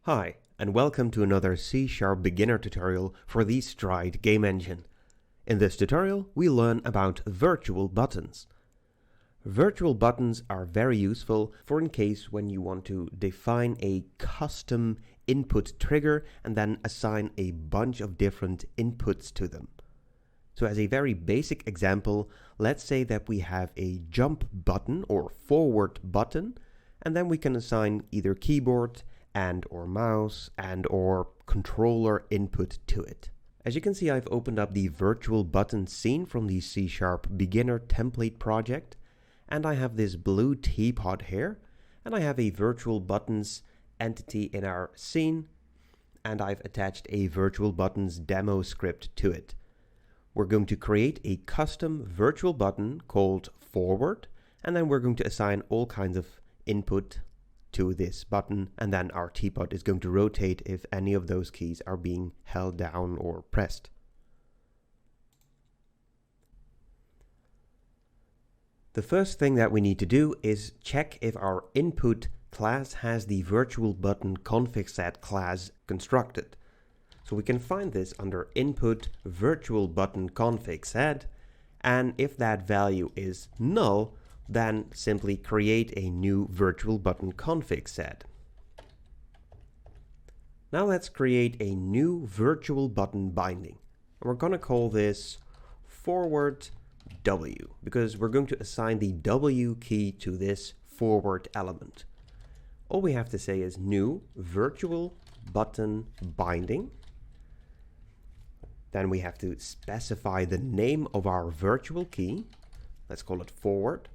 Hi, and welcome to another C# beginner tutorial for the Stride game engine. In this tutorial, we learn about virtual buttons. Virtual buttons are very useful for in case when you want to define a custom input trigger and then assign a bunch of different inputs to them. So as a very basic example, let's say that we have a jump button or forward button, and then we can assign either keyboard and or mouse and or controller input to it. As you can see, I've opened up the virtual button scene from the C# beginner template project, and I have this blue teapot here, and I have a virtual buttons entity in our scene, and I've attached a virtual buttons demo script to it. We're going to create a custom virtual button called forward, and then we're going to assign all kinds of input to this button, and then our teapot is going to rotate if any of those keys are being held down or pressed. The first thing that we need to do is check if our input class has the virtual button config set class constructed. So we can find this under input virtual button config set, and if that value is null, then simply create a new virtual button config set. Now let's create a new virtual button binding. And we're going to call this forward W because we're going to assign the W key to this forward element. All we have to say is new virtual button binding. Then we have to specify the name of our virtual key. Let's call it forward.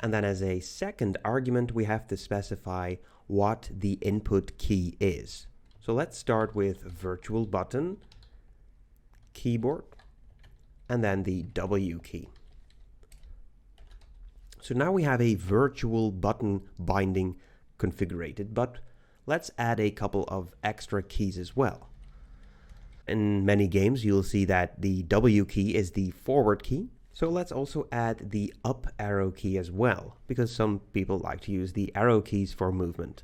And then as a second argument, we have to specify what the input key is. So let's start with virtual button, keyboard, and then the W key. So now we have a virtual button binding configured, but let's add a couple of extra keys as well. In many games, you'll see that the W key is the forward key. So let's also add the up arrow key as well, because some people like to use the arrow keys for movement.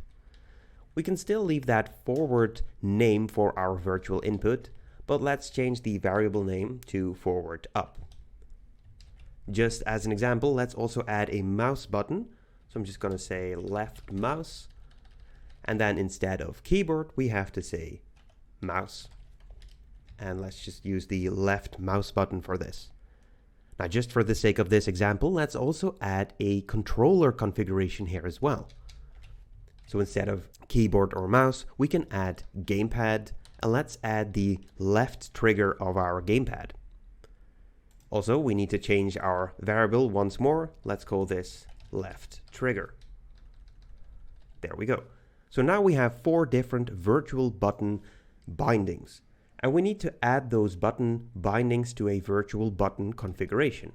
We can still leave that forward name for our virtual input, but let's change the variable name to forward up. Just as an example, let's also add a mouse button. So I'm just going to say left mouse, and then instead of keyboard, we have to say mouse. And let's just use the left mouse button for this. Now, just for the sake of this example, let's also add a controller configuration here as well. So instead of keyboard or mouse, we can add gamepad, and let's add the left trigger of our gamepad. Also, we need to change our variable once more. Let's call this left trigger. There we go. So now we have 4 different virtual button bindings. And we need to add those button bindings to a virtual button configuration.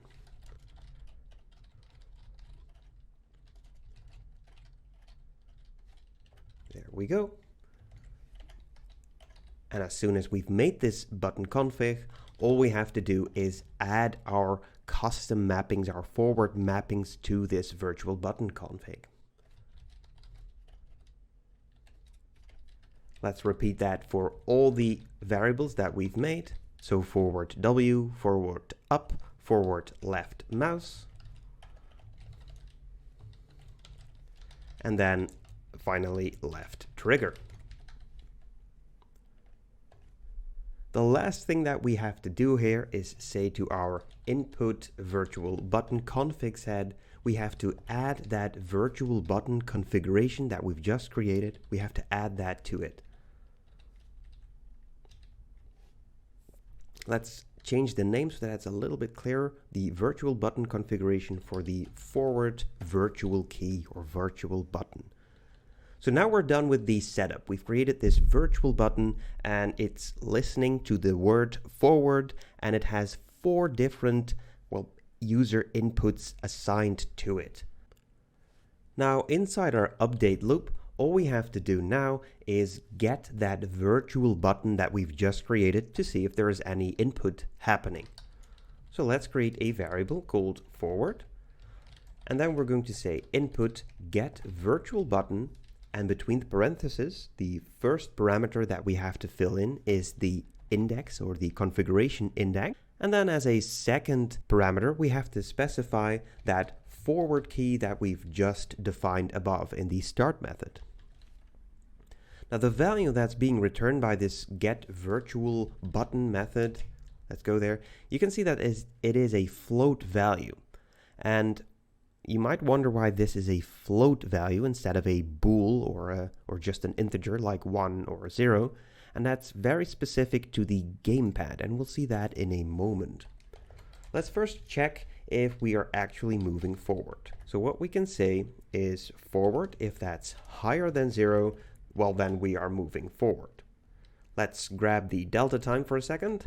There we go. And as soon as we've made this button config, all we have to do is add our custom mappings, our forward mappings to this virtual button config. Let's repeat that for all the variables that we've made. So forward W, forward up, forward left mouse, and then finally left trigger. The last thing that we have to do here is say to our input virtual button config set, we have to add that virtual button configuration that we've just created. We have to add that to it. Let's change the name so that it's a little bit clearer. The virtual button configuration for the forward virtual key or virtual button. So now we're done with the setup. We've created this virtual button and it's listening to the word forward, and it has 4 different, user inputs assigned to it. Now inside our update loop, all we have to do now is get that virtual button that we've just created to see if there is any input happening. So let's create a variable called forward, and then we're going to say input get virtual button And between the parentheses, the first parameter that we have to fill in is the index or the configuration index. And then as a second parameter, we have to specify that forward key that we've just defined above in the start method. Now the value that's being returned by this getVirtualButton method, let's go there, you can see that it is a float value. And you might wonder why this is a float value instead of a bool or just an integer like 1 or 0, and that's very specific to the gamepad, and we'll see that in a moment. Let's first check if we are actually moving forward. So what we can say is forward, if that's higher than 0, well then we are moving forward. Let's grab the delta time for a second.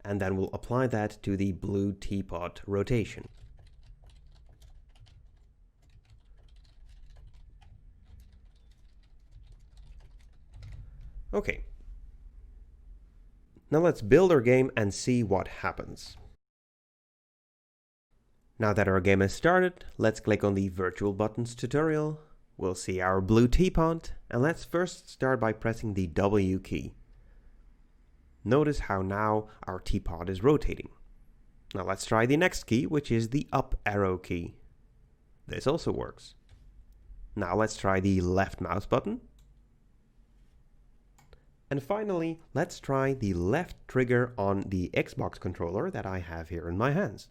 And then we'll apply that to the blue teapot rotation. Okay. Now let's build our game and see what happens. Now that our game has started, let's click on the Virtual Buttons tutorial. We'll see our blue teapot, and let's first start by pressing the W key. Notice how now our teapot is rotating. Now let's try the next key, which is the up arrow key. This also works. Now let's try the left mouse button. And finally, let's try the left trigger on the Xbox controller that I have here in my hands.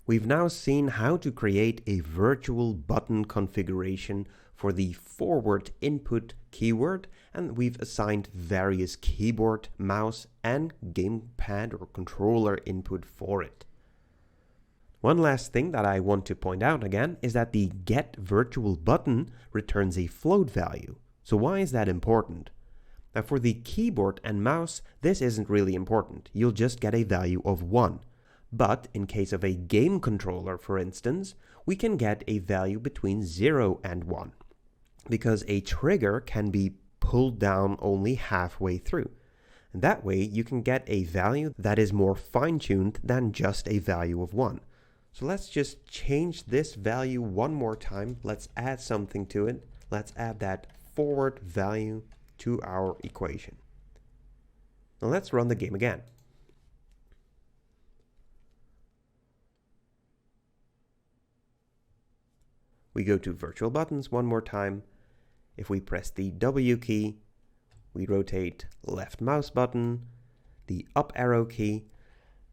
We've now seen how to create a virtual button configuration for the forward input keyword, and we've assigned various keyboard, mouse, and gamepad or controller input for it. One last thing that I want to point out again is that the getVirtualButton returns a float value. So why is that important? Now for the keyboard and mouse, this isn't really important. You'll just get a value of 1. But in case of a game controller, for instance, we can get a value between 0 and 1, because a trigger can be pulled down only halfway through. And that way you can get a value that is more fine-tuned than just a value of 1. So let's just change this value one more time. Let's add something to it. Let's add that forward value to our equation. Now let's run the game again. We go to Virtual Buttons one more time. If we press the W key, we rotate left mouse button, the up arrow key.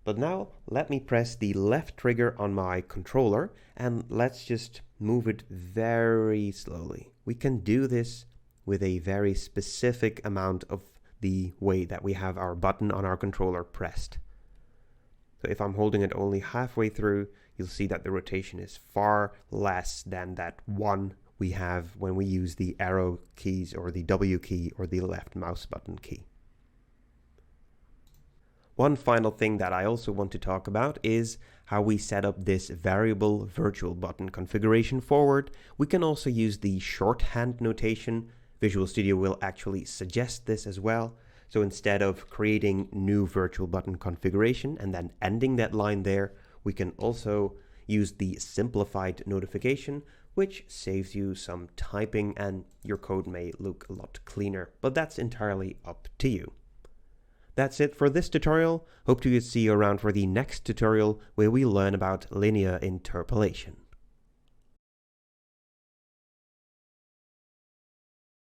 But now let me press the left trigger on my controller and let's just move it very slowly. We can do this with a very specific amount of the way that we have our button on our controller pressed. So if I'm holding it only halfway through, you'll see that the rotation is far less than that 1 we have when we use the arrow keys or the W key or the left mouse button key. One final thing that I also want to talk about is how we set up this variable virtual button configuration forward. We can also use the shorthand notation. Visual Studio will actually suggest this as well. So instead of creating new virtual button configuration and then ending that line there, we can also use the simplified notification, which saves you some typing and your code may look a lot cleaner, but that's entirely up to you. That's it for this tutorial. Hope to see you around for the next tutorial where we learn about linear interpolation.